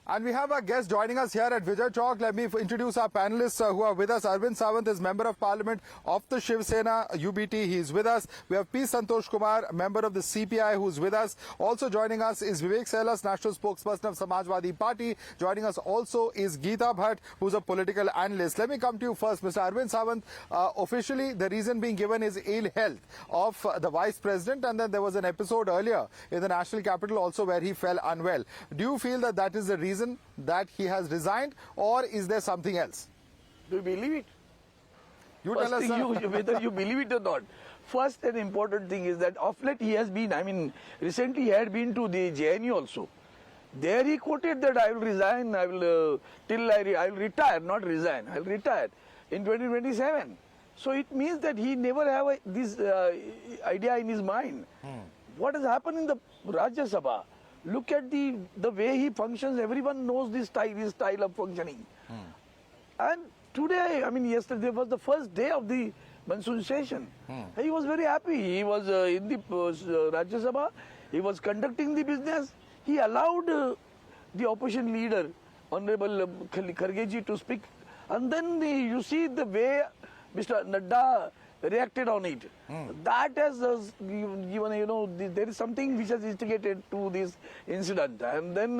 And we have our guest joining us here at Vijay Chowk. Let me introduce our panelists who are with us. Arvind Sawant is Member of Parliament of the Shiv Sena UBT. He is with us. We have P. Santosh Kumar, Member of the CPI, who is with us. Also joining us is Vivek Sehlas, National Spokesperson of Samajwadi Party. Joining us also is Geeta Bhatt, who is a political analyst. Let me come to you first, Mr. Arvind Sawant. Officially, the reason being given is ill health of the Vice President, and then there was an episode earlier in the National Capital also where he fell unwell. Do you feel that that is the reason that he has resigned, or is there something else? Do you believe it? You First tell us, thing, whether you believe it or not. First and important thing is that of late he has been, recently he had been to the JNU also. There he quoted that I will resign, I will retire, not resign, I will retire in 2027. So it means that he never have this idea in his mind. What has happened in the Rajya Sabha? Look at the way he functions. Everyone knows his style of functioning. And today, yesterday was the first day of the monsoon session. He was very happy. He was in the Rajya Sabha. He was conducting the business. He allowed the opposition leader, Honorable Kharge ji, to speak. And then you see the way Mr. Nadda reacted on it. That has given, there is something which has instigated to this incident. And then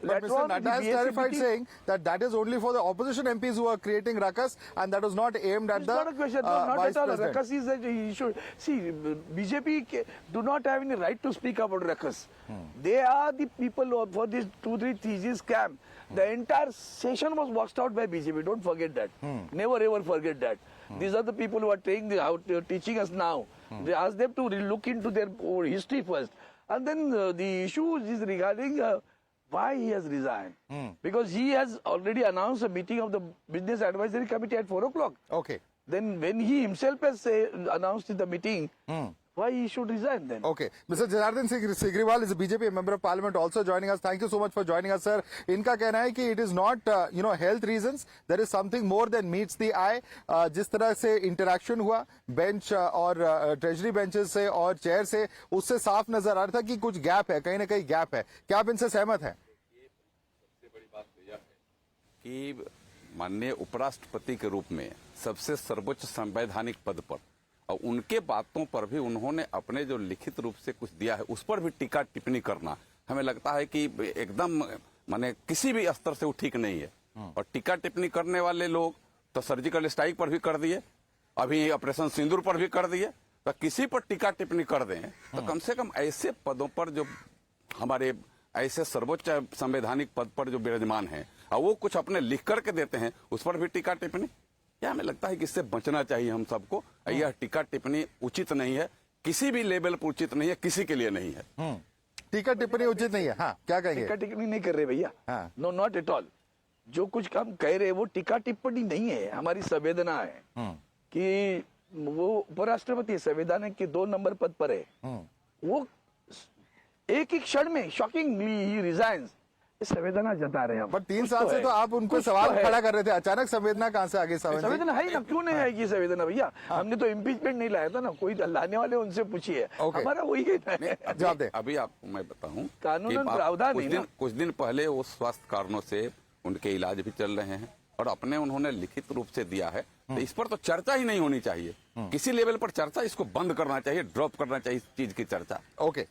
but Mr. Nadda has clarified saying that that is only for the opposition MPs who are creating ruckus, and that was not aimed at it's the not a question, not Vice at all. President. Ruckus is that he should see. BJP do not have any right to speak about ruckus. They are the people who, for this 2-3 thesis scam. The entire session was washed out by BJP. Don't forget that. Never ever forget that. These are the people who are teaching us now. They ask them to look into their history first, and then the issue is regarding why he has resigned. Because he has already announced a meeting of the Business Advisory Committee at 4 o'clock. Okay. Then when he himself has announced in the meeting, why he should resign then? Okay. Mr. Janardhan Singh Sigriwal is a BJP Member of Parliament also joining us. Thank you so much for joining us, sir. इनका कहना है कि it is not, health reasons. There is something more than meets the eye. जिस तरह से interaction हुआ bench और treasury benches से और chair से, उससे साफ नजर आ रहा था कि कुछ gap है, कहीं ना कहीं gap है. क्या आप इनसे सहमत हैं? सबसे बड़ी बात तो यह है कि माननीय उपराष्ट्रपति के रूप में सबसे सर्वोच्च संवैधानिक पद पर और उनके बातों पर भी उन्होंने अपने जो लिखित रूप से कुछ दिया है उस पर भी टीका टिप्पणी करना हमें लगता है कि एकदम माने किसी भी स्तर से वो ठीक नहीं है। और टीका टिप्पणी करने वाले लोग तो सर्जिकल स्ट्राइक पर भी कर दिए, अभी ऑपरेशन सिंदूर पर भी कर दिए, तो किसी पर टीका टिप्पणी कर दें तो कम से कम ऐसे पदों पर जो हमारे ऐसे सर्वोच्च संवैधानिक पद पर जो विराजमान हैं और वो कुछ अपने लिख करके देते हैं उस पर भी टीका टिप्पणी, क्या हमें लगता है कि इससे बचना चाहिए हम सबको। यह टीका टिप्पणी उचित नहीं है, किसी भी लेवल पर उचित नहीं है, किसी के लिए नहीं है। टीका टिप्पणी उचित नहीं है। हाँ, क्या कहेंगे? टीका टिप्पणी नहीं कर रहे भैया। No, not at all. जो कुछ काम कह रहे वो टीका टिप्पणी नहीं है, हमारी संवेदना है कि वो उपराष्ट्रपति संवैधानिक के 2 नंबर पद पर है। वो एक ही क्षण में शॉकिंगली ही रिजाइन्स, संवेदना जता रहे हैं। पर 3 साल से तो आप उनको सवाल खड़ा कर रहे थे, अचानक संवेदना कहाँ से आ गई? संवेदना है ना, क्यों नहीं आएगी संवेदना भैया? हमने तो इम्पीचमेंट नहीं लाया था ना, कोई लाने वाले उनसे पूछिए। हमारा वही कहना है। जवाब दे। अभी आपको मैं बताऊं, कानून प्रावधान कुछ दिन पहले वो स्वास्थ्य कारणों से उनके इलाज भी चल रहे हैं और अपने उन्होंने लिखित रूप से दिया है, तो इस पर तो चर्चा ही नहीं होनी चाहिए। किसी लेवल पर चर्चा, इसको बंद करना चाहिए, ड्रॉप करना चाहिए इस चीज की चर्चा। ओके।